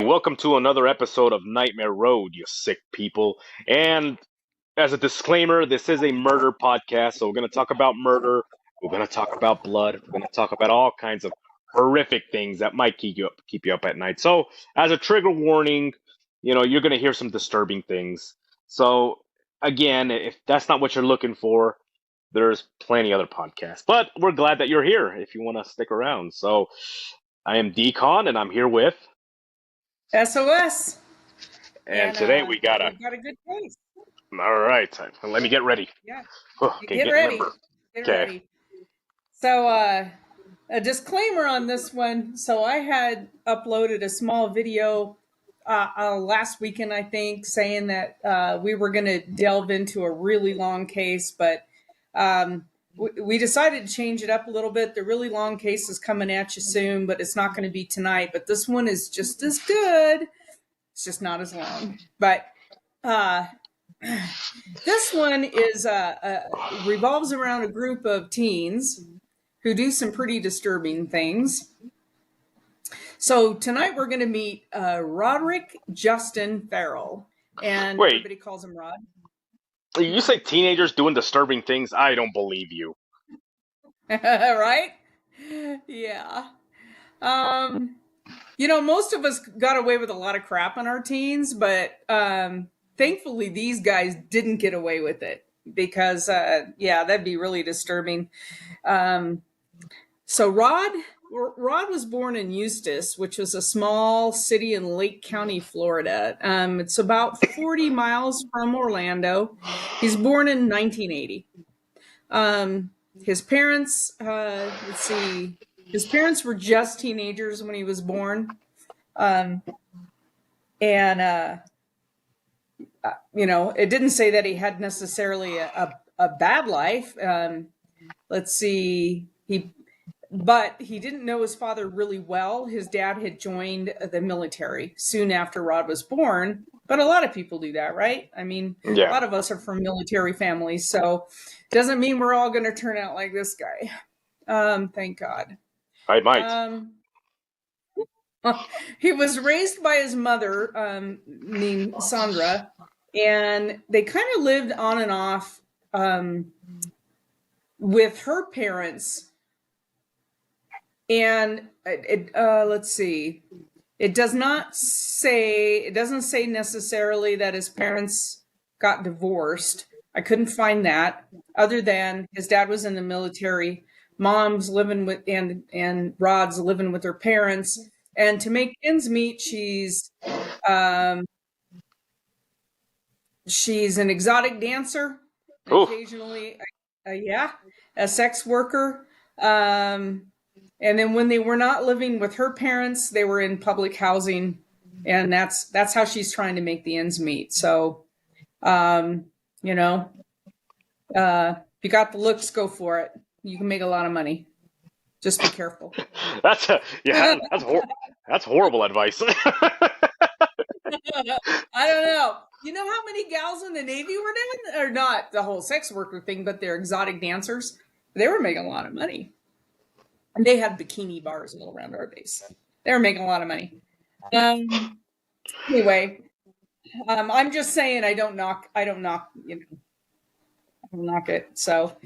Welcome to another episode of Nightmare Road, you sick people. And as a disclaimer, this is a murder podcast, so we're going to talk about murder, we're going to talk about blood, we're going to talk about all kinds of horrific things that might keep you up at night. So, as a trigger warning, you're going to hear some disturbing things. So, again, if that's not what you're looking for, there's plenty other podcasts. But we're glad that you're here if you want to stick around. So, I am Decon, and I'm here with. SOS. And today We've got a good case. all right, let me get ready. Yeah. Okay, Get ready. number. Get Okay. ready. So a disclaimer on this one. So I had uploaded a small video last weekend, I think, saying that we were going to delve into a really long case, but we decided to change it up a little bit. The really long case is coming at you soon, but it's not going to be tonight. But this one is just as good. It's just not as long. But this one is revolves around a group of teens who do some pretty disturbing things. So tonight we're going to meet Roderick Justin Ferrell, and Wait, everybody calls him Rod. you say teenagers doing disturbing things? I don't believe you. Right? Yeah. Most of us got away with a lot of crap on our teens, but thankfully these guys didn't get away with it because, that'd be really disturbing. So Rod was born in Eustis, which was a small city in Lake County, Florida. It's about 40 miles from Orlando. He's born in 1980. His parents, his parents were just teenagers when he was born. It didn't say that he had necessarily a bad life. But he didn't know his father really well. His dad had joined the military soon after Rod was born. But a lot of people do that, right? I mean, Yeah. A lot of us are from military families, so doesn't mean we're all going to turn out like this guy. Thank God. I might. He was raised by his mother, named Sandra, and they kind of lived on and off with her parents. And let's see. It doesn't say necessarily that his parents got divorced. I couldn't find that, other than his dad was in the military, mom's living with and Rod's living with her parents, and to make ends meet, she's an exotic dancer, occasionally, a sex worker. And then when they were not living with her parents, they were in public housing, and that's how she's trying to make the ends meet. So, if you got the looks, go for it. You can make a lot of money. Just be careful. That's horrible advice. I don't know. You know how many gals in the Navy were doing, or not the whole sex worker thing, but they're exotic dancers. They were making a lot of money. And they had bikini bars all around our base. They were making a lot of money. Anyway, I'm just saying I don't knock it. So,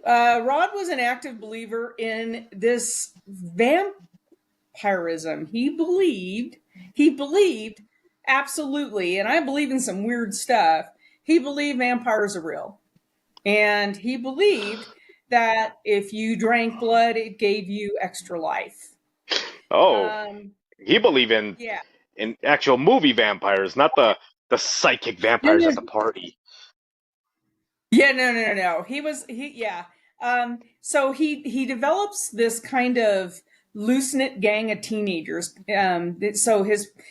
Rod was an active believer in this vampirism. He believed absolutely, and I believe in some weird stuff. He believed vampires are real. And he believed that if you drank blood, it gave you extra life. He believe in actual movie vampires, not the psychic vampires at the party. Yeah, no. So he develops this kind of loose-knit gang of teenagers. So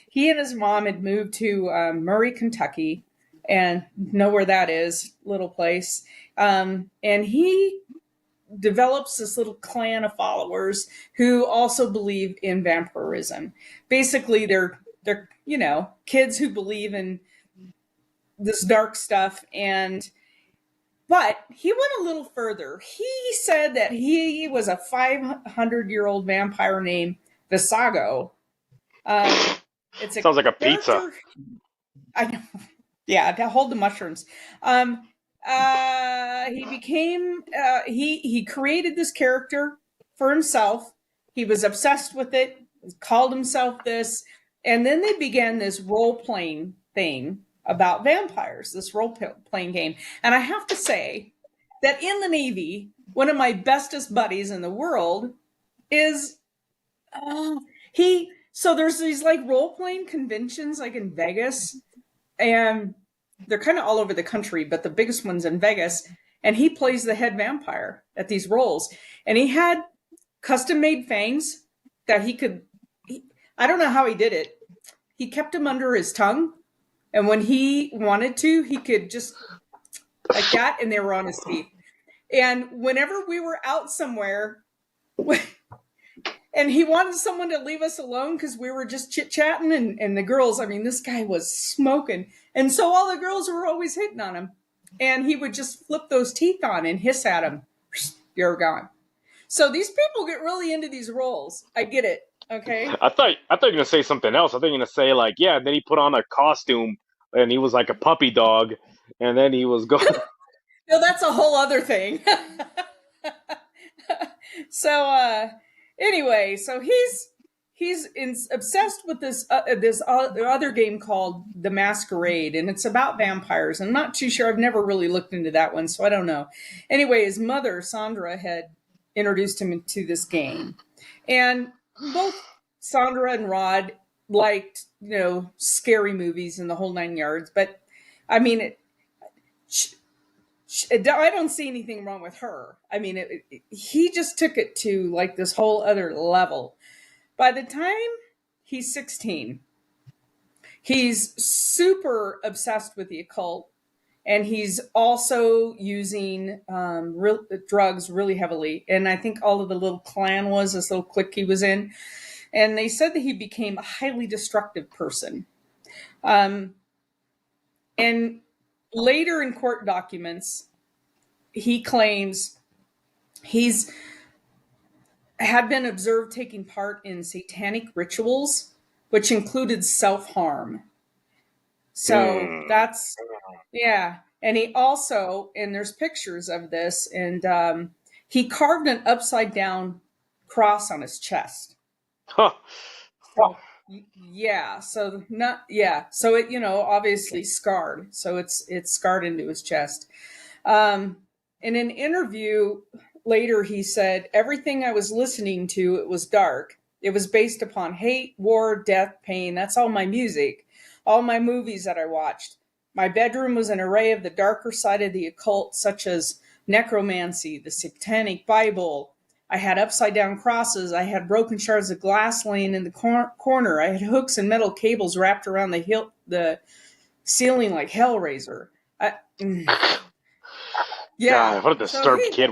he and his mom had moved to Murray, Kentucky, and know where that is, little place. And he develops this little clan of followers who also believe in vampirism. Basically, they're kids who believe in this dark stuff. But he went a little further. He said that he was a 500-year-old vampire named Visago. It's a Sounds like a pizza. character. I know. Yeah, to hold the mushrooms. Um, he became he created this character for himself. He was obsessed with it. Called himself this, and then they began this role playing thing about vampires. This role playing game, and I have to say that in the Navy, one of my bestest buddies in the world is he. So there's these like role playing conventions like in Vegas, and they're kind of all over the country, but the biggest one's in Vegas. And he plays the head vampire at these roles. And he had custom made fangs that he could, I don't know how he did it. He kept them under his tongue. And when he wanted to, he could just like that, and they were on his teeth. And whenever we were out somewhere, and he wanted someone to leave us alone because we were just chit-chatting, and the girls, I mean, this guy was smoking, and so all the girls were always hitting on him, and he would just flip those teeth on and hiss at him. You're gone. So these people get really into these roles. I get it. Okay. I thought you were gonna say something else. I thought you were gonna say like, yeah. Then he put on a costume and he was like a puppy dog, and then he was going. No, that's a whole other thing. So anyway, so obsessed with this other game called The Masquerade, and it's about vampires. I'm not too sure. I've never really looked into that one, so I don't know. Anyway, his mother Sandra had introduced him into this game, and both Sandra and Rod liked scary movies and the whole nine yards. But I mean, I don't see anything wrong with her. I mean, he just took it to like this whole other level. By the time he's 16, he's super obsessed with the occult, and he's also using drugs really heavily. And I think all of the little clan was this little clique he was in. And they said that he became a highly destructive person. And later in court documents, he claims he's had been observed taking part in satanic rituals, which included self-harm. So that's, yeah. And he also, and there's pictures of this, and he carved an upside down cross on his chest. Huh. So, yeah. So not, yeah. So it, obviously scarred. So it's scarred into his chest. In an interview later, he said, everything I was listening to, it was dark. It was based upon hate, war, death, pain. That's all my music, all my movies that I watched. My bedroom was an array of the darker side of the occult, such as necromancy, the satanic Bible. I had upside down crosses. I had broken shards of glass laying in the corner. I had hooks and metal cables wrapped around the ceiling like Hellraiser. Yeah. God, what a disturbed kid.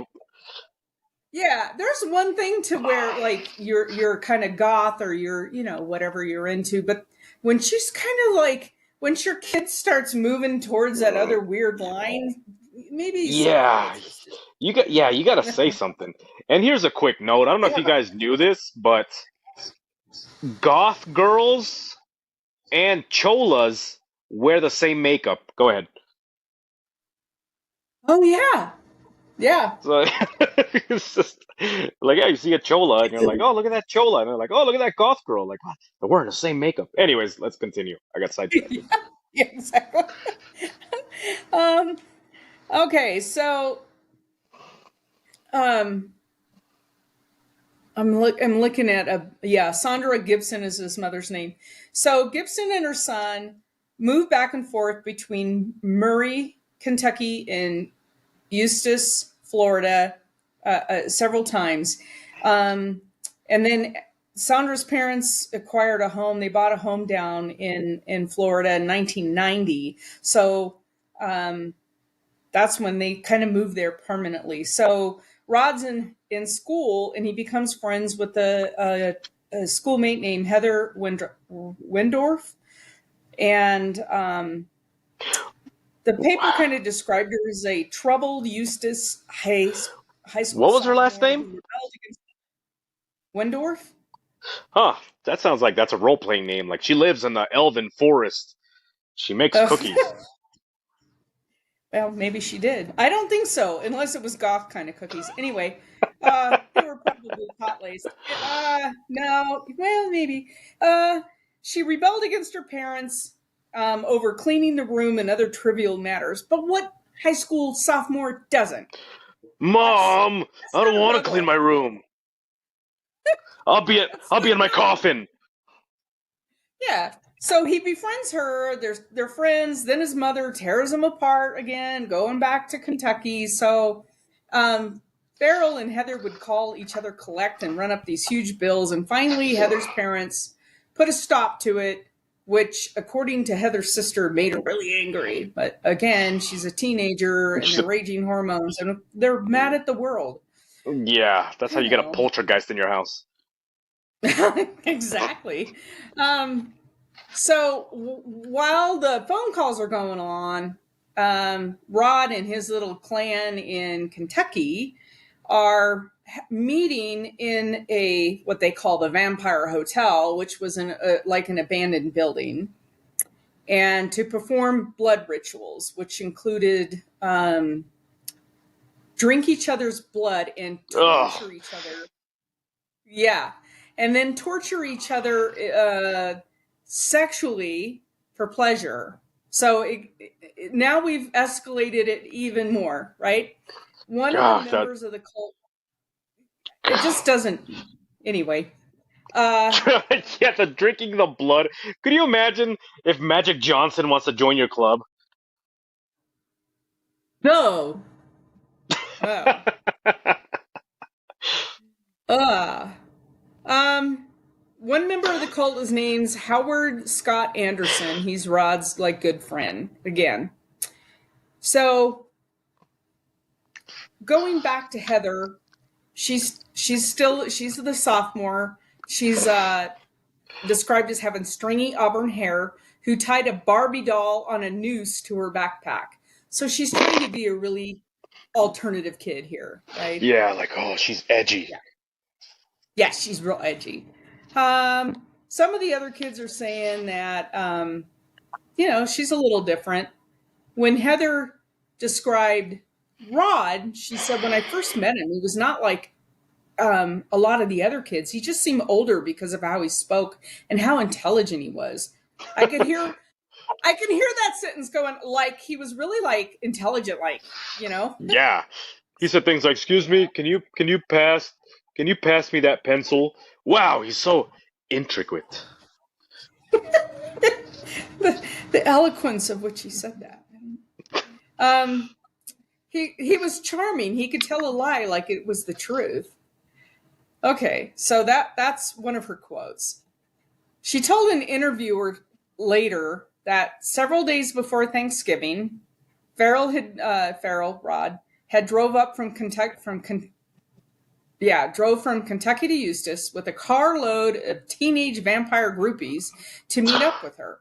Yeah, there's one thing to where like you're kind of goth or you're whatever you're into, but when she's kind of like when your kid starts moving towards that other weird line, maybe something Yeah, interested. you got to say something. And here's a quick note. I don't know if you Yeah. guys knew this, but goth girls and cholas wear the same makeup. Go ahead. Oh yeah. Yeah. So it's just like, yeah, you see a chola and you're like, oh, look at that chola. And they're like, oh, look at that goth girl. Like, what? They're wearing the same makeup. Anyways, let's continue. I got sidetracked. Yeah, exactly. um. Okay, so um, I'm looking at Sandra Gibson is his mother's name. So Gibson and her son moved back and forth between Murray, Kentucky, and Eustis, Florida, several times. And then Sandra's parents acquired a home. They bought a home down in Florida in 1990. So that's when they kind of moved there permanently. So Rod's in school, and he becomes friends with a schoolmate named Heather Windorf. And the paper kind of described her as a troubled Eustis high school What was her last sophomore who name? rebelled against Windorf. Huh. That sounds like that's a role playing name. Like she lives in the elven forest. She makes cookies. Well, maybe she did. I don't think so, unless it was goth kind of cookies. Anyway, they were probably pot laced. No, well, maybe. Uh, she rebelled against her parents over cleaning the room and other trivial matters. But what high school sophomore doesn't? Mom, That's I don't her want to clean rebel. my room. That's I'll be the in my rebel. coffin. Yeah. So he befriends her. They're friends. Then his mother tears him apart again, going back to Kentucky. So Farrell and Heather would call each other collect and run up these huge bills. And finally, Heather's parents put a stop to it, which, according to Heather's sister, made her really angry. But again, she's a teenager and they're raging hormones and they're mad at the world. Yeah, that's how You you get a know, poltergeist in your house. exactly. Um, So while the phone calls are going on, Rod and his little clan in Kentucky are meeting in a what they call the Vampire Hotel, which was like an abandoned building, and to perform blood rituals, which included drink each other's blood and Ugh. torture each other. Yeah. And then torture each other sexually for pleasure. So now we've escalated it even more, right? One of the God, that. members of the cult, it just doesn't, anyway. Uh, Yeah, the drinking the blood. Could you imagine if Magic Johnson wants to join your club? no. Oh. Uh. Um, One member of the cult is named Howard Scott Anderson. He's Rod's like good friend again. So going back to Heather, she's the sophomore. She's described as having stringy auburn hair, who tied a Barbie doll on a noose to her backpack. So she's trying to be a really alternative kid here, right? Yeah, like, oh, she's edgy. Yeah, yeah, she's real edgy. Some of the other kids are saying that she's a little different. When Heather described Rod, she said, when I first met him, he was not like a lot of the other kids. He just seemed older because of how he spoke and how intelligent he was. I could hear that sentence going like he was really like intelligent, like. Yeah. He said things like, "Excuse me, can you pass me that pencil?" Wow, he's so intricate. the eloquence of which he said that. Um, he was charming. He could tell a lie like it was the truth. Okay, so that's one of her quotes. She told an interviewer later that several days before Thanksgiving, Farrell Rod had drove up from Kentucky drove from Kentucky to Eustis with a carload of teenage vampire groupies to meet up with her.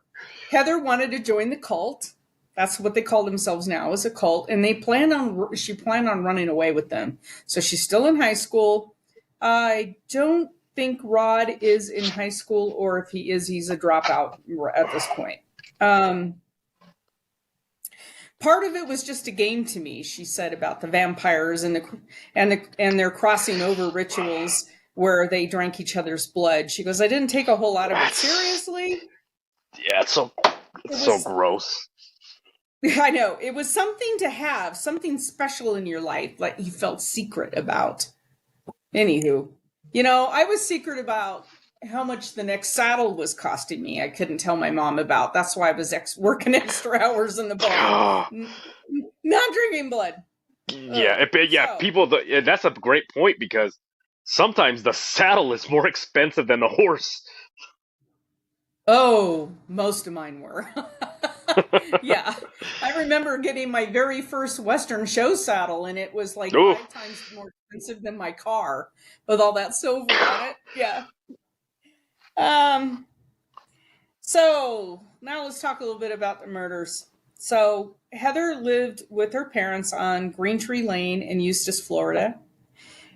Heather wanted to join the cult. That's what they call themselves now, is a cult, and she planned on running away with them. So she's still in high school. I don't think Rod is in high school, or if he is, he's a dropout at this point. Um, Part of it was just a game to me, she said about the vampires and their crossing over rituals where they drank each other's blood. She goes, I didn't take a whole lot of it That's seriously. yeah, It it's so was gross. I know, it was something to have, something special in your life, like you felt secret about. Anywho, I was secret about how much the next saddle was costing me. I couldn't tell my mom about. That's why I was working extra hours in the barn, not drinking blood. Yeah, yeah, So, yeah, that's a great point because sometimes the saddle is more expensive than the horse. oh, most of mine were. Yeah, I remember getting my very first Western show saddle, and it was like Ooh. 5 times more expensive than my car with all that silver on it. Yeah. Um, So now let's talk a little bit about the murders. So Heather lived with her parents on Green Tree Lane in Eustis, Florida.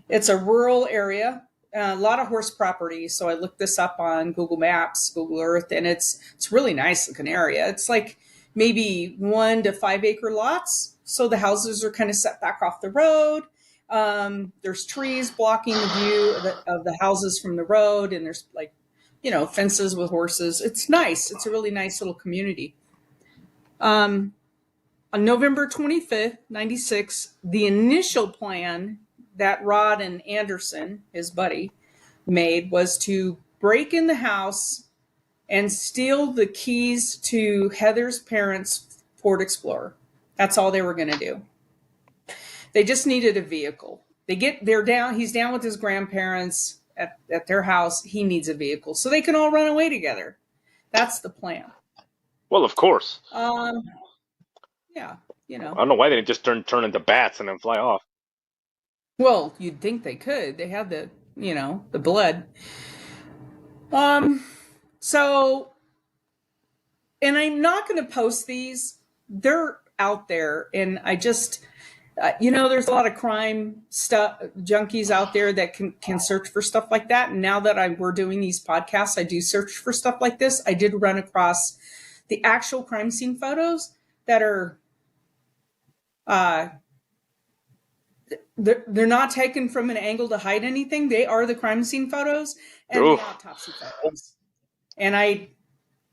It's a rural area. a lot of horse property. So I looked this up on Google Maps, Google Earth, and it's really nice looking area. It's like maybe 1 to 5 acre lots. So the houses are kind of set back off the road. There's trees blocking the view of the houses from the road, and there's like, fences with horses. It's nice. It's a really nice little community. On November 25th, 96, the initial plan that Rod and Anderson, his buddy, made was to break in the house and steal the keys to Heather's parents' Ford Explorer. That's all they were going to do. They just needed a vehicle. He's down with his grandparents at their house. He needs a vehicle so they can all run away together. That's the plan. Well, of course. Yeah, I don't know why they didn't just turn into bats and then fly off. Well, you'd think they could. They had the blood. So, and I'm not going to post these. They're out there, and I just, there's a lot of crime stuff, junkies out there that can search for stuff like that. And now that we're doing these podcasts, I do search for stuff like this. I did run across the actual crime scene photos that are, they're not taken from an angle to hide anything. They are the crime scene photos and the autopsy photos. And I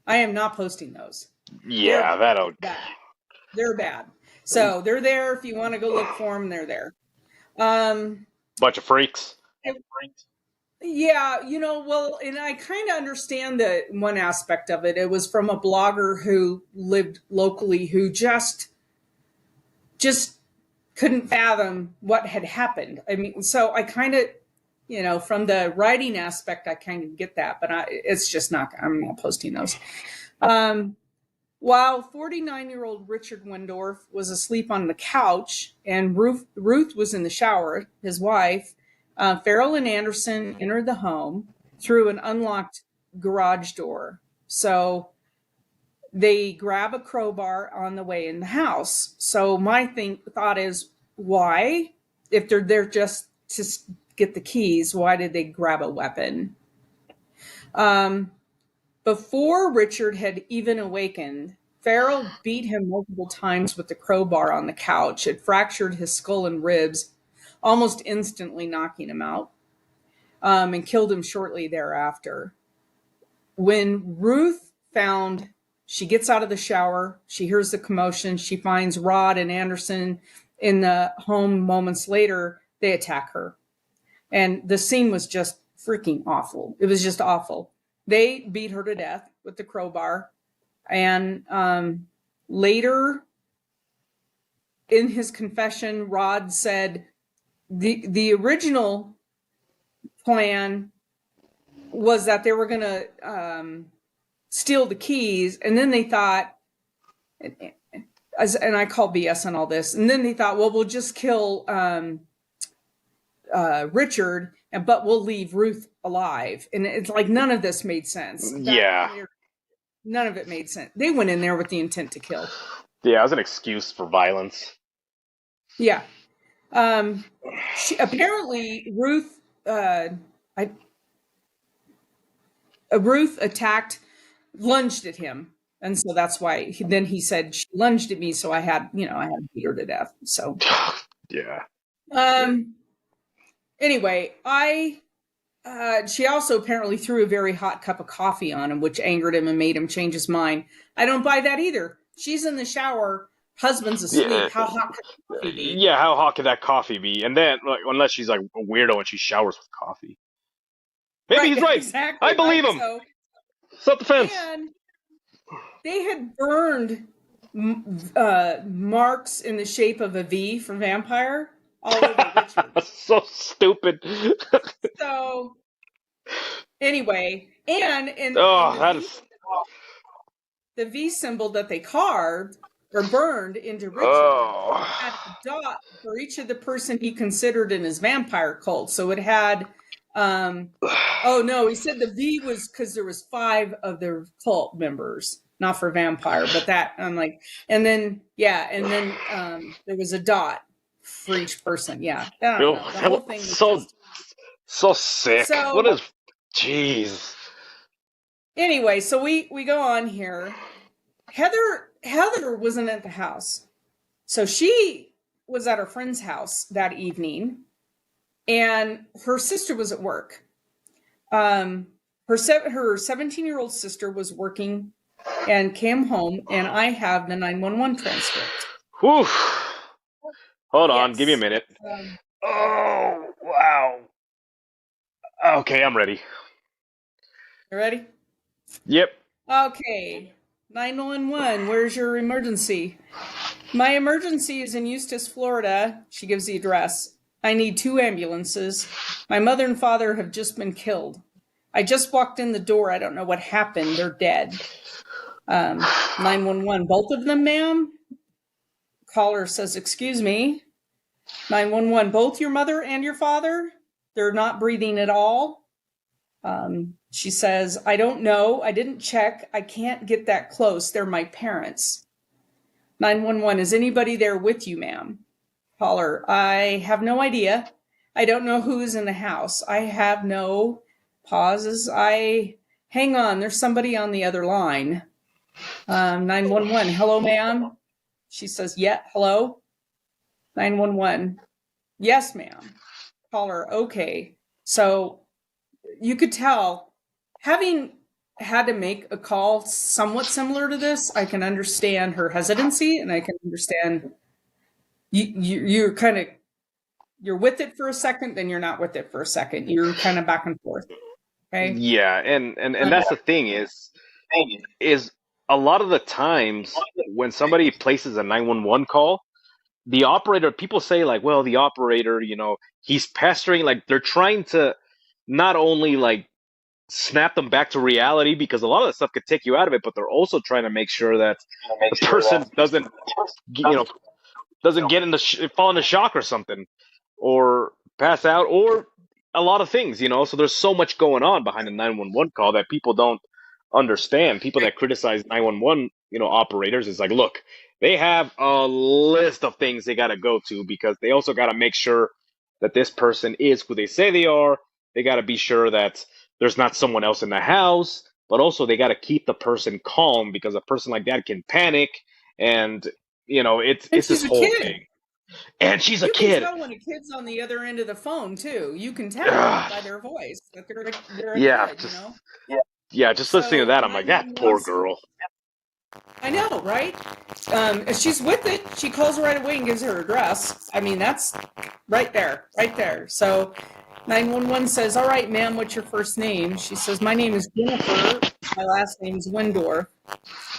am not posting those. Yeah, that'll. They're bad. So they're there. If you want to go look for them, they're there. Bunch of freaks. Yeah, well, and I kind of understand the one aspect of it. It was from a blogger who lived locally who just couldn't fathom what had happened. I mean, so I kind of, from the writing aspect, I kind of get that, but it's just I'm not posting those. While 49-year-old Richard Wendorf was asleep on the couch and Ruth was in the shower, his wife, Ferrell and Anderson entered the home through an unlocked garage door. So they grab a crowbar on the way in the house. So my thought is, why? If they're there just to get the keys, why did they grab a weapon? Before Richard had even awakened, Ferrell beat him multiple times with the crowbar on the couch. It fractured his skull and ribs, almost instantly knocking him out, and killed him shortly thereafter. When Ruth she gets out of the shower, she hears the commotion, she finds Rod and Anderson in the home moments later, they attack her. And the scene was just freaking awful. It was just awful. They beat her to death with the crowbar. And later in his confession, Rod said the original plan was that they were going to steal the keys. And then they thought, and I call BS on all this. And then they thought, well, we'll just kill Richard, but we'll leave Ruth alive. And it's like, none of this made sense. None of it made sense. They went in there with the intent to kill. Yeah, it was an excuse for violence. Yeah. Apparently Ruth attacked, lunged at him. And so that's why he said, she lunged at me. So I had to beat her to death. So, yeah. Anyway, she also apparently threw a very hot cup of coffee on him, which angered him and made him change his mind. I don't buy that either. She's in the shower, husband's asleep. Yeah. How hot could coffee be? Yeah, how hot could that coffee be? And then, unless she's like a weirdo and she showers with coffee. Maybe he's right. Exactly, I believe him. So, self-defense. And they had burned marks in the shape of a V for vampire all over Richard. So stupid. So, anyway, the V symbol that they carved or burned into Richard had a dot for each of the person he considered in his vampire cult. So it had, he said the V was because there was 5 of their cult members, not for vampire, but that, I'm like, and then there was a dot for each person. Yeah. The whole thing was So sick. What So is? Jeez. anyway, so we go on here. Heather wasn't at the house. So she was at her friend's house that evening, and her sister was at work. Her 17-year-old sister was working and came home, and I have the 911 transcript. Whew. Hold on. Give me a Yes. minute. Um, Oh, wow. Okay, I'm ready. you ready? Yep. Okay. 911, where's your emergency? My emergency is in Eustis, Florida. She gives the address. I need 2 ambulances. My mother and father have just been killed. I just walked in the door. I don't know what happened. They're dead. 911, both of them, ma'am? Caller says, excuse me. 911, both your mother and your father? They're not breathing at all. She says, I don't know. I didn't check. I can't get that close. They're my parents. 911, is anybody there with you, ma'am? Caller, I have no idea. I don't know who's in the house. I have no pauses. Hang on. There's somebody on the other line. 911, hello, ma'am. She says, yeah, hello. 911, yes, ma'am. Caller, okay. So you could tell, having had to make a call somewhat similar to this, I can understand her hesitancy, and I can understand you're kind of, you're with it for a second, then you're not with it for a second. You're kind of back and forth. Okay. Yeah, and that's the thing is a lot of the times when somebody places a 911 call, the operator, people say like, well, the operator, he's pestering, like they're trying to not only like snap them back to reality because a lot of the stuff could take you out of it, but they're also trying to make sure that the person doesn't get in fall into shock or something, or pass out, or a lot of things. So there's so much going on behind a 911 call that people don't understand. People that criticize 911, operators, is like, look, they have a list of things they got to go to because they also got to make sure that this person is who they say they are. They got to be sure that there's not someone else in the house, but also they got to keep the person calm because a person like that can panic, and And it's this she's a whole kid. thing. And she's a You can kid. tell when a kid's on the other end of the phone too. You can tell Ugh. by their voice that they're a Yeah, kid, you know? just listening to So that, I'm like, that 911, poor girl. I know, right? If she's with it, she calls right away and gives her address. I mean, that's right there, right there. So 911 says, all right, ma'am, what's your first name? She says, my name is Jennifer. My last name is Windor.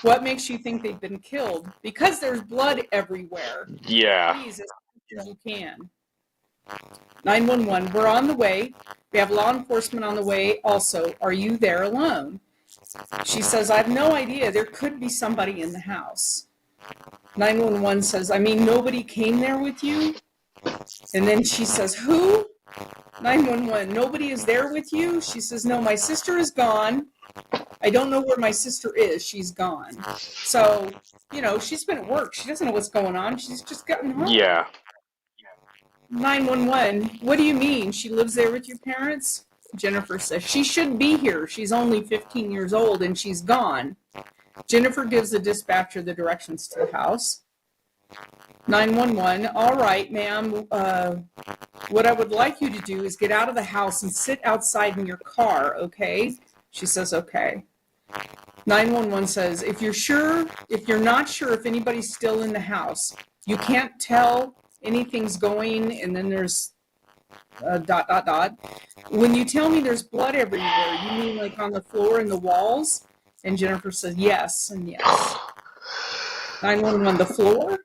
What makes you think they've been killed? Because there's blood everywhere. Yeah. Please, as quick as you can. 911, we're on the way. We have law enforcement on the way also. Are you there alone? She says, I have no idea. There could be somebody in the house. 911 says, I mean, nobody came there with you? And then she says, who? 911, nobody is there with you? She says, no, my sister is gone. I don't know where my sister is. She's gone. So, she's been at work. She doesn't know what's going on. She's just gotten home. Yeah. 911, what do you mean? She lives there with your parents? Jennifer says, she should be here. She's only 15 years old and she's gone. Jennifer gives the dispatcher the directions to the house. 911, all right, ma'am. What I would like you to do is get out of the house and sit outside in your car, okay? She says, okay. 911 says, if you're not sure if anybody's still in the house, you can't tell anything's going, and then there's dot, dot, dot. When you tell me there's blood everywhere, you mean like on the floor and the walls? And Jennifer says, yes, and yes. 911, the floor?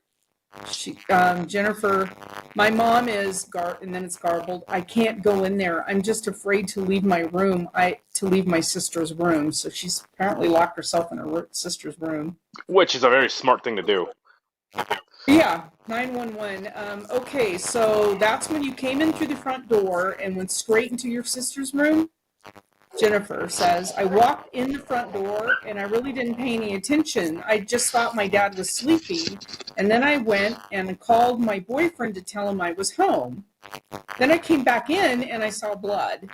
Jennifer, my mom is, and then it's garbled. I can't go in there. I'm just afraid to leave my room, to leave my sister's room. So she's apparently locked herself in her sister's room. Which is a very smart thing to do. Yeah, 911. Okay, so that's when you came in through the front door and went straight into your sister's room? Jennifer says, I walked in the front door and I really didn't pay any attention. I just thought my dad was sleeping. And then I went and called my boyfriend to tell him I was home. Then I came back in and I saw blood.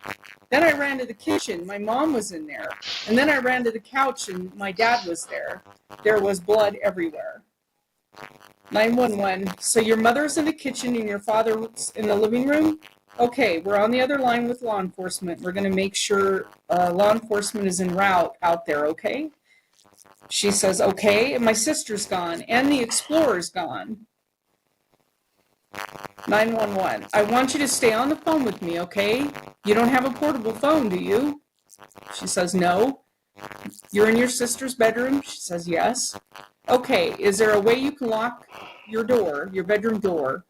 Then I ran to the kitchen. My mom was in there. And then I ran to the couch and my dad was there. There was blood everywhere. 911. So your mother's in the kitchen and your father's in the living room? Okay, we're on the other line with law enforcement. We're going to make sure law enforcement is en route out there, okay? She says, okay, and my sister's gone and the Explorer's gone. 911. I want you to stay on the phone with me, okay? You don't have a portable phone, do you? She says, no. You're in your sister's bedroom? She says, yes. Okay, is there a way you can lock your door, your bedroom door?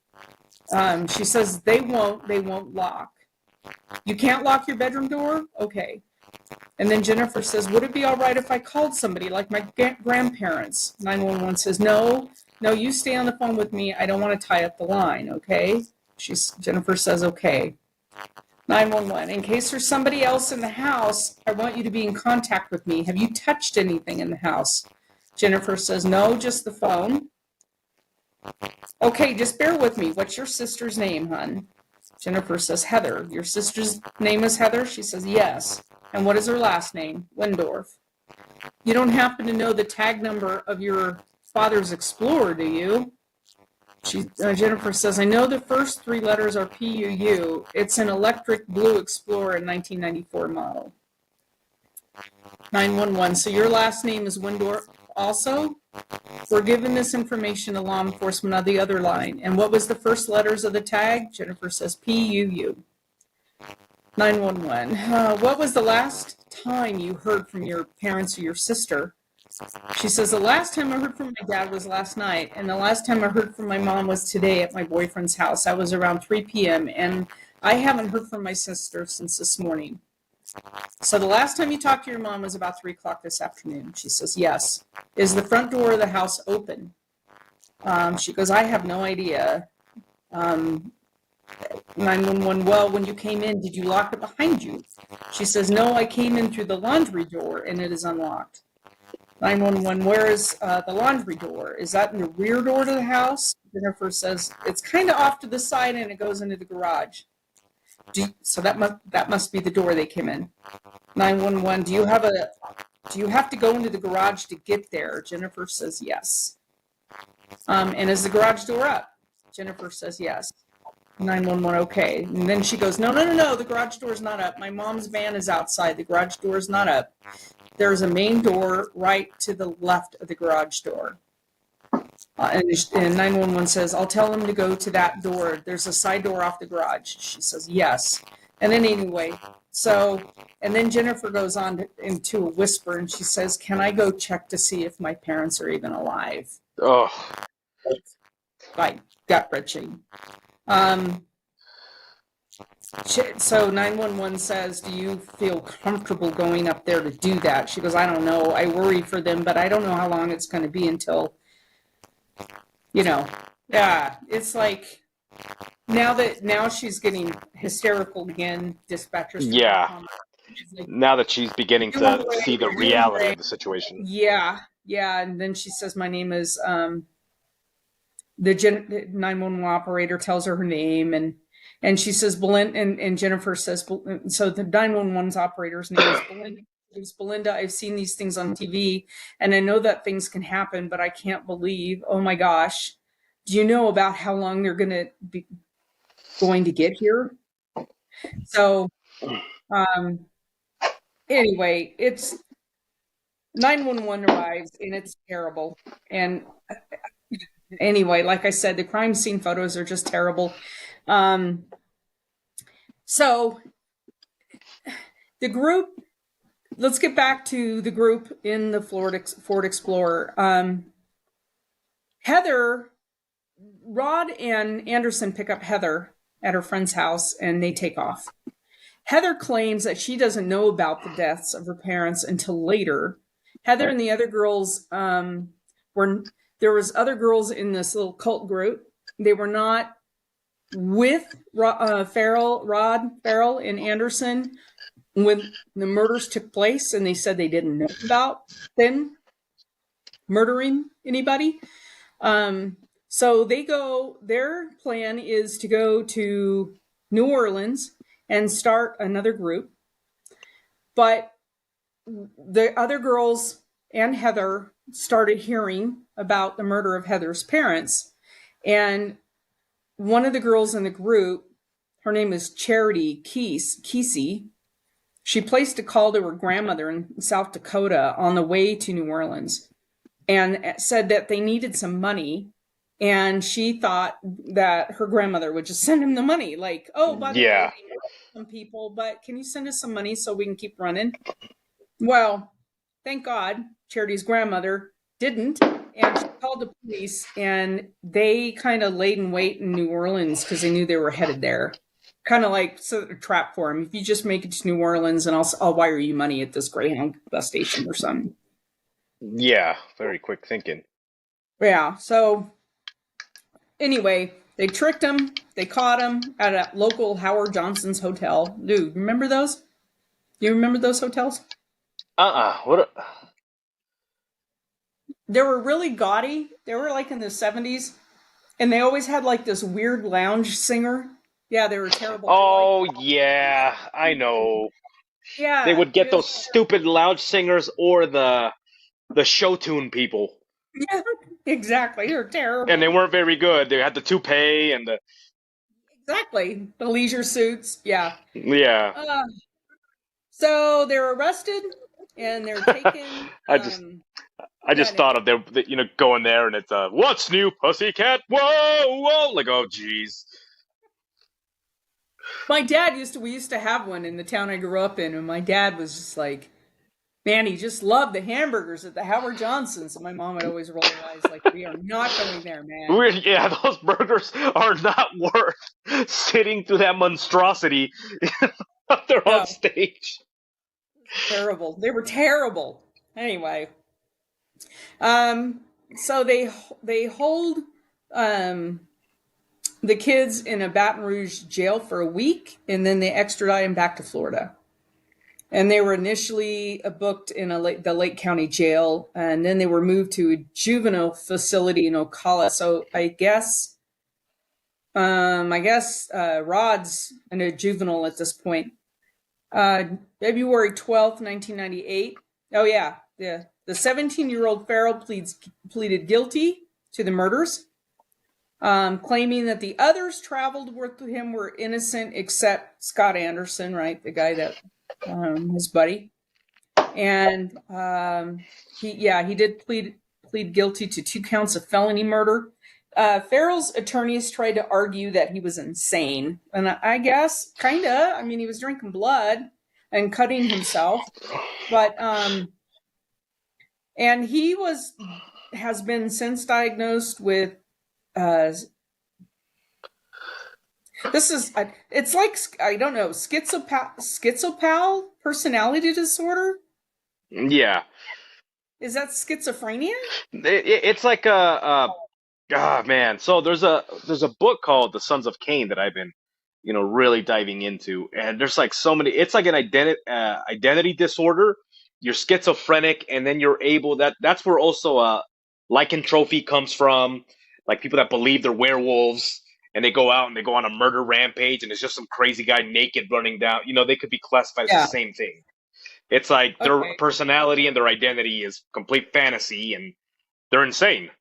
She says, they won't lock. You can't lock your bedroom door? Okay. And then Jennifer says, would it be all right if I called somebody, like my grandparents? 911 says, no, you stay on the phone with me. I don't want to tie up the line, okay? Jennifer says, okay. 911, in case there's somebody else in the house, I want you to be in contact with me. Have you touched anything in the house? Jennifer says, no, just the phone. Okay, just bear with me. What's your sister's name, hon? Jennifer says, Heather. Your sister's name is Heather? She says, yes. And what is her last name? Windorf. You don't happen to know the tag number of your father's Explorer, do you? Jennifer says, I know the first three letters are PUU. It's an electric blue Explorer in 1994 model. 911, so your last name is Windorf also? We're giving this information to law enforcement on the other line. And what was the first letters of the tag? Jennifer says PUU. 911. What was the last time you heard from your parents or your sister? She says, the last time I heard from my dad was last night, and the last time I heard from my mom was today at my boyfriend's house. That was around 3 p.m., and I haven't heard from my sister since this morning. So the last time you talked to your mom was about 3 o'clock this afternoon. She says, yes. Is the front door of the house open? She goes, I have no idea. 911, well, when you came in, did you lock it behind you? She says, no, I came in through the laundry door, and it is unlocked. 911, where is the laundry door? Is that in the rear door to the house? Jennifer says, it's kind of off to the side, and it goes into the garage. So that must be the door they came in. 911, do you have to go into the garage to get there? Jennifer says yes. And is the garage door up? Jennifer says yes. 911, okay. And then she goes, no, the garage door is not up. My mom's van is outside. The garage door is not up. There's a main door right to the left of the garage door. And 911 says, I'll tell them to go to that door. There's a side door off the garage. She says, yes. And then anyway, and then Jennifer goes on into a whisper and she says, can I go check to see if my parents are even alive? Oh, Like gut-wrenching. So 911 says, do you feel comfortable going up there to do that? She goes, I don't know. I worry for them, but I don't know how long it's going to be until, it's like now she's getting hysterical again. Dispatchers. yeah. Like, Now that she's beginning to see the reality of the situation. Yeah. And then she says, my name is, the 911 operator tells her name and she says, Belinda, and Jennifer says, so the 911's operator's name is Belinda. It's Belinda. I've seen these things on TV and I know that things can happen, but I can't believe, oh my gosh, do you know about how long they're going to get here? So, anyway, it's 911 arrives and it's terrible. And anyway, like I said, the crime scene photos are just terrible. So the group, let's get back to the group in the Ford Explorer. Heather, Rod and Anderson pick up Heather at her friend's house and they take off. Heather claims that she doesn't know about the deaths of her parents until later. Heather and the other girls there was other girls in this little cult group. They were not with Rod Ferrell and Anderson when the murders took place, and they said they didn't know about them murdering anybody. Um, so they go, their plan is to go to New Orleans and start another group. But the other girls and Heather started hearing about the murder of Heather's parents. And one of the girls in the group, her name is Charity Kesey, she placed a call to her grandmother in South Dakota on the way to New Orleans and said that they needed some money. And she thought that her grandmother would just send him the money. Like, oh, by the way, Yeah. we know some people, but can you send us some money so we can keep running? Well, thank God Charity's grandmother didn't. And she called the police, and they kind of laid in wait in New Orleans because they knew they were headed there. Kind of like set a trap for him. If you just make it to New Orleans, and I'll wire you money at this Greyhound bus station or something. Yeah. Very quick thinking. Yeah. So anyway, they tricked him. They caught him at a local Howard Johnson's hotel. Dude, remember those? You remember those hotels? What? They were really gaudy. They were like in the 70s. And they always had like this weird lounge singer. Yeah, they were terrible. They were like, Oh, yeah. I know. They yeah, would get those stupid lounge singers or the show tune people, yeah, exactly. They're and they terrible. weren't very good. They had the toupee and the Exactly. The leisure suits. Yeah. yeah. Uh, so they're arrested and they're taken. I just I Yeah, just thought of going there and it's what's new, pussycat? Whoa, whoa! Like, oh, jeez. my dad we used to have one in the town I grew up in, and my dad was just like, man, he just loved the hamburgers at the Howard Johnsons. And my mom would always roll her eyes like, we are not going there, man. Yeah, those burgers are not worth sitting through that monstrosity. They're on No, stage. terrible. They were terrible. Anyway, um, so they hold um, the kids in a Baton Rouge jail for a week, and then they extradite them back to Florida. And they were initially booked in the Lake County Jail, and then they were moved to a juvenile facility in Ocala. So I guess Rod's a juvenile at this point. February 12th, 1998. Oh yeah, the 17-year-old Ferrell pleaded guilty to the murders, claiming that the others traveled with him were innocent except Scott Anderson, right, the guy that his buddy, and he did plead guilty to 2 counts of felony murder. Farrell's attorneys tried to argue that he was insane, and I guess kinda. I mean, he was drinking blood and cutting himself, but and he has been since diagnosed with this is it's like, I don't know, schizopal personality disorder. Yeah, Is that schizophrenia? it's like man. So there's a book called The Sons of Cain that I've been really diving into, and there's like so many. It's like an identity disorder. You're schizophrenic, and then you're able that's where also lycanthropy comes from. Like people that believe they're werewolves and they go out and they go on a murder rampage, and it's just some crazy guy naked running down. They could be classified as the Yeah. same thing. It's like their Okay. personality and their identity is complete fantasy, and they're insane.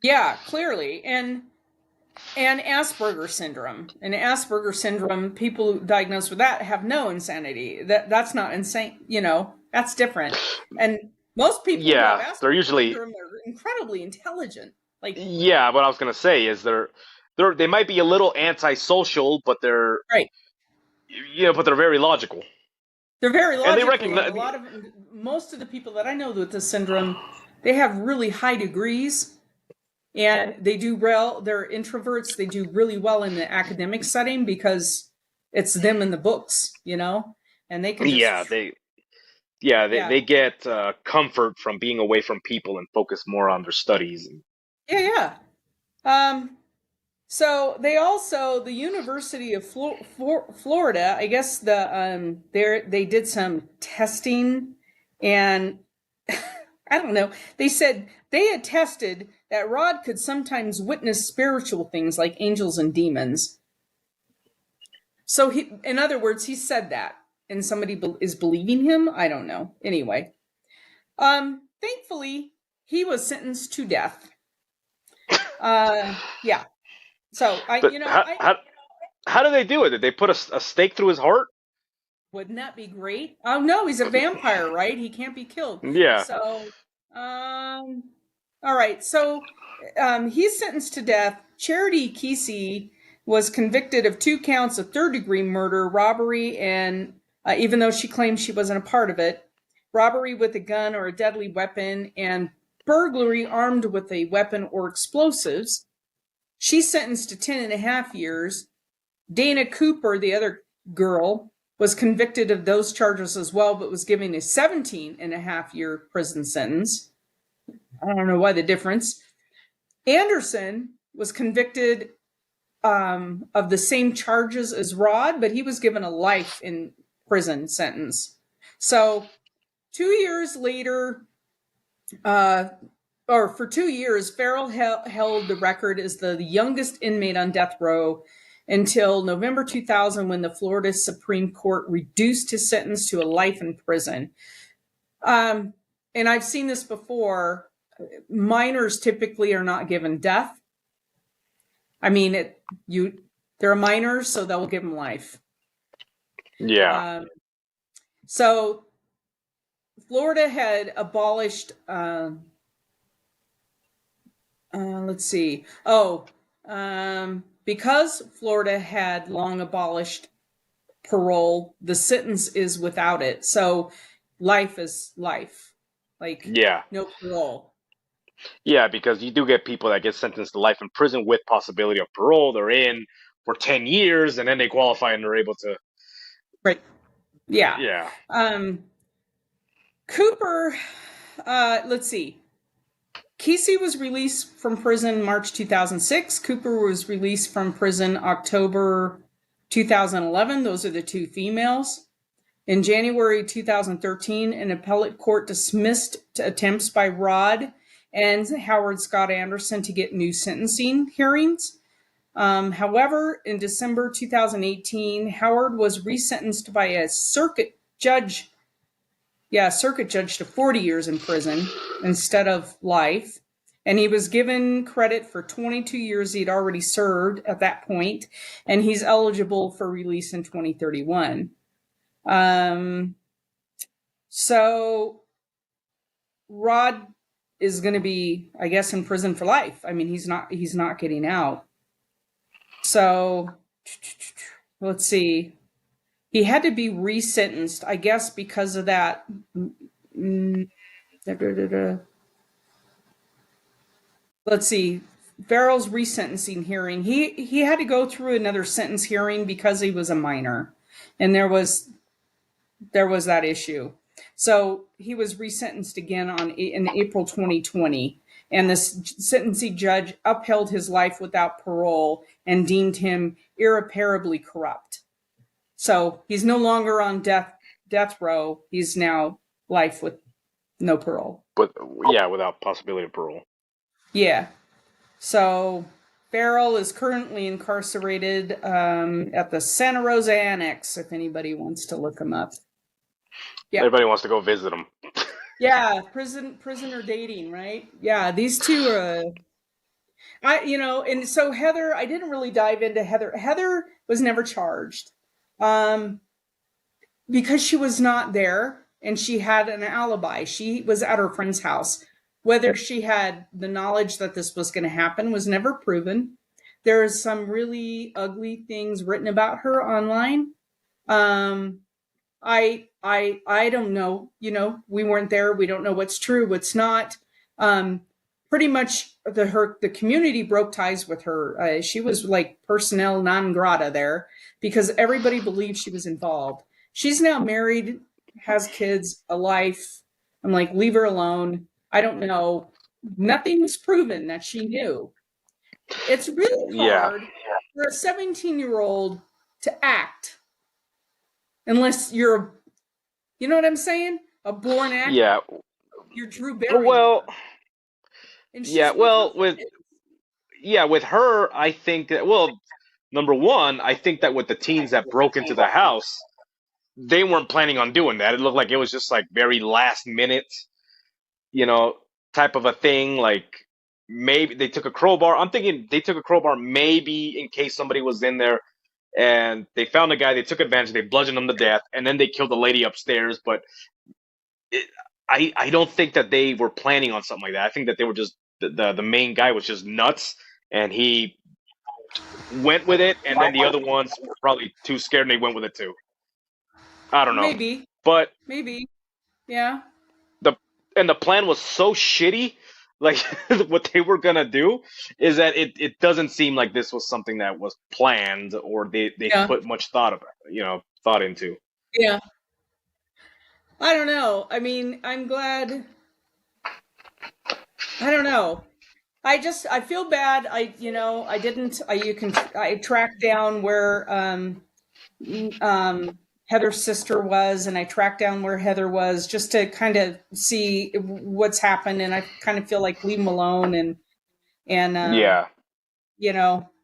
Yeah, clearly. And Asperger syndrome. And Asperger syndrome, people diagnosed with that have no insanity. That's not insane, that's different. And most people who have Yeah, they're Asperger usually syndrome are incredibly intelligent. Like, yeah. What I was gonna say is they might be a little antisocial, but they're right. but they're very logical, They're very and they logical, and recognize. most of the people that I know with this syndrome, they have really high degrees, and they do well. They're introverts. They do really well in the academic setting because it's them in the books, and they can just, Yeah, they yeah, get comfort from being away from people and focus more on their studies. yeah, yeah. Um, So they also, the University of Florida, I guess they did some testing, and I don't know. They said they had tested that Rod could sometimes witness spiritual things like angels and demons. So in other words, he said that, and somebody is believing him. I don't know. Anyway, thankfully he was sentenced to death. Yeah. So But how do they do it? Did they put a stake through his heart? wouldn't that be great? Oh no, he's a vampire, right? He can't be killed. Yeah. So, all right. So, he's sentenced to death. Charity Kesey was convicted of 2 counts of third-degree murder, robbery, and even though she claims she wasn't a part of it, robbery with a gun or a deadly weapon, and burglary armed with a weapon or explosives. She's sentenced to 10.5 years. Dana Cooper, the other girl, was convicted of those charges as well, but was given a 17.5-year prison sentence. I don't know why the difference. Anderson was convicted of the same charges as Rod, but he was given a life in prison sentence. So 2 years later, for 2 years, Ferrell held the record as the youngest inmate on death row until November 2000, when the Florida Supreme Court reduced his sentence to a life in prison. And I've seen this before. Minors typically are not given death. I mean, they're minors, so they'll give them life. Yeah. So Florida had abolished. Let's see. Because Florida had long abolished parole, the sentence is without it. So life is life. Like, Yeah. no parole. Yeah, because you do get people that get sentenced to life in prison with possibility of parole. They're in for 10 years and then they qualify and they're able to. Right. Yeah. Yeah. Cooper, let's see. Kesey was released from prison March 2006. Cooper was released from prison October 2011. Those are the 2 females. In January 2013, an appellate court dismissed attempts by Rod and Howard Scott Anderson to get new sentencing hearings. However, in December 2018, Howard was resentenced by a circuit judge to 40 years in prison instead of life. And he was given credit for 22 years he'd already served at that point, and he's eligible for release in 2031. So Rod is going to be, I guess, in prison for life. I mean, he's not getting out. So let's see. He had to be resentenced, I guess, because of that. Let's see. Ferrell's resentencing hearing. He had to go through another sentence hearing because he was a minor, and there was that issue. So he was resentenced again in April 2020, and this sentencing judge upheld his life without parole and deemed him irreparably corrupt. So he's no longer on death row. He's now life with no parole. But yeah, without possibility of parole. Yeah. So Ferrell is currently incarcerated at the Santa Rosa Annex, if anybody wants to look him up. Yeah. Everybody wants to go visit him. Yeah, prisoner dating, right? Yeah, these two and so Heather, I didn't really dive into Heather. Heather was never charged. Because she was not there and she had an alibi. She was at her friend's house. Whether she had the knowledge that this was going to happen was never proven. There's some really ugly things written about her online. I don't know. We weren't there. We don't know what's true, what's not. Pretty much the community broke ties with her. She was like personnel non grata there because everybody believed she was involved. She's now married, has kids, a life. I'm like, leave her alone. I don't know. Nothing was proven that she knew. It's really Yeah, hard for a 17-year-old to act unless you're, you know what I'm saying? A born actor. yeah. You're Drew Well, Barrymore. And yeah. she's with her Well, friends. with her, I think that number one, I think that with the teens that broke into the house, they weren't planning on doing that. It looked like it was just like very last minute, you know, type of a thing. Like maybe they took a crowbar. I'm thinking they took a crowbar maybe in case somebody was in there, and they found a guy. They took advantage. They bludgeoned him to death, and then they killed the lady upstairs. But it, I don't think that they were planning on something like that. I think that they were just the main guy was just nuts, and he went with it, and then the other ones were probably too scared and they went with it too. I don't know, Maybe. but Maybe. Yeah. the the plan was so shitty. Like what they were gonna do is that it doesn't seem like this was something that was planned or they Yeah. put much thought into. Yeah. I don't know. I mean, I'm glad. I don't know. I feel bad. I didn't. I tracked down where Heather's sister was, and I tracked down where Heather was just to kind of see what's happened. And I kind of feel like leave them alone. And Yeah,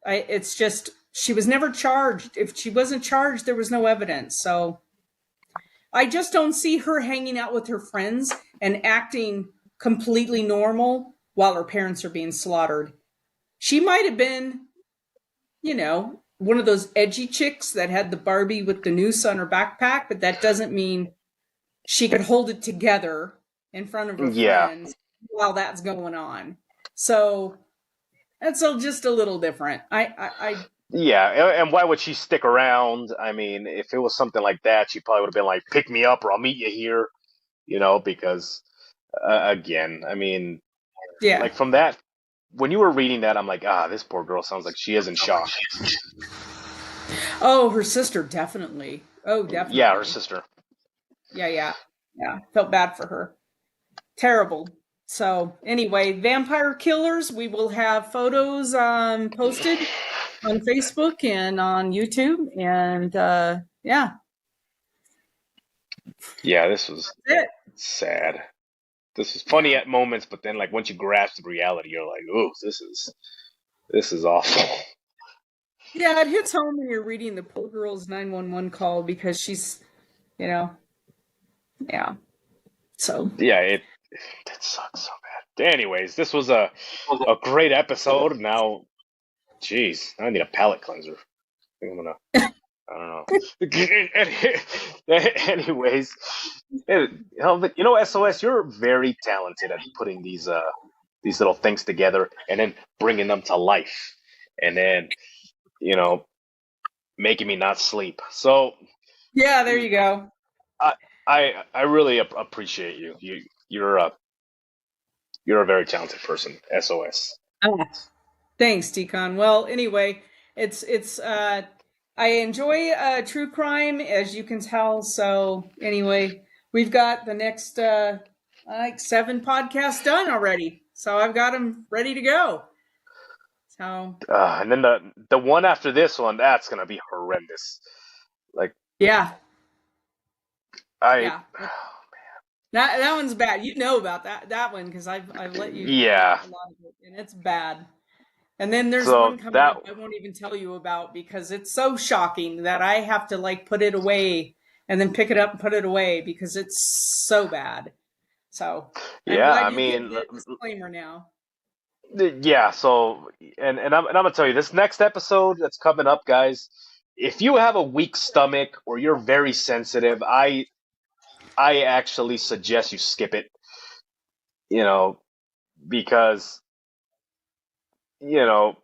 it's just she was never charged. If she wasn't charged, there was no evidence. So I just don't see her hanging out with her friends and acting completely normal while her parents are being slaughtered. She might have been, one of those edgy chicks that had the Barbie with the noose on her backpack, but that doesn't mean she could hold it together in front of her yeah, friends while that's going on. So that's just a little different. yeah. And why would she stick around? I mean, if it was something like that, she probably would have been like, "Pick me up, or I'll meet you here." Because again, I mean, yeah. like from that, when you were reading that, I'm like, this poor girl sounds like she is in shock. Oh, her sister, definitely. Oh, Yeah, her definitely. sister. Yeah, yeah, yeah. Felt bad for her. Terrible. So anyway, vampire killers. We will have photos posted on Facebook and on YouTube, and yeah, Yeah, this was that's it. sad. This is funny Yeah, at moments, but then like once you grasp the reality, you're like, "Ooh, this is awful." yeah. It hits home when you're reading the poor girl's 911 call because she's, you know, yeah. So Yeah, that sucks so bad. Anyways, this was a great episode. Now, jeez, I need a palate cleanser. I think I'm gonna. I don't know. Anyways, SOS, you're very talented at putting these little things together and then bringing them to life, and then you know making me not sleep. So yeah, there you go. I I really appreciate you. You're a very talented person. SOS. Thanks, Deacon. Well, anyway, it's I enjoy true crime, as you can tell. So anyway, we've got the next like 7 podcasts done already. So I've got them ready to go. So And then the one after this one, that's gonna be horrendous. Like yeah, I, yeah. That one's bad. You know about that one because I've let you know yeah. a lot of it, and it's bad. And then there's So one coming that up I won't even tell you about because it's so shocking that I have to like put it away and then pick it up and put it away because it's so bad. So I'm yeah, I glad you get mean, the disclaimer now. yeah. So and I'm gonna tell you this next episode that's coming up, guys. If you have a weak stomach or you're very sensitive, I actually suggest you skip it. You know, because you know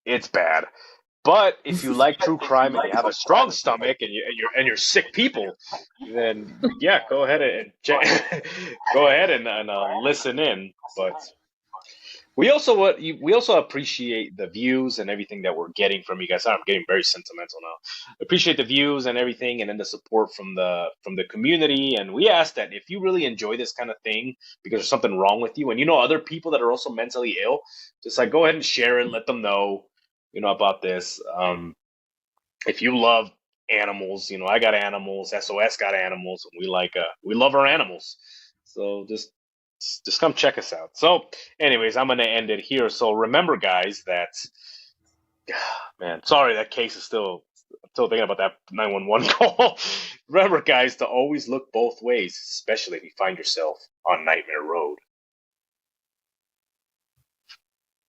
it's bad. But if you like true crime and you have a strong stomach and you're sick people, then yeah, go ahead and go ahead and listen in. But we also appreciate the views and everything that we're getting from you guys. I'm getting very sentimental now. Appreciate the views and everything, and then the support from the community. And we ask that if you really enjoy this kind of thing because there's something wrong with you, and you know other people that are also mentally ill, just like go ahead and share it, let them know, about this. If you love animals, I got animals, SOS got animals, and we love our animals. So just come check us out. So, anyways, I'm gonna end it here. So remember, guys, that man, sorry that case is still thinking about that 911 call. Remember, guys, to always look both ways, especially if you find yourself on Nightmare Road.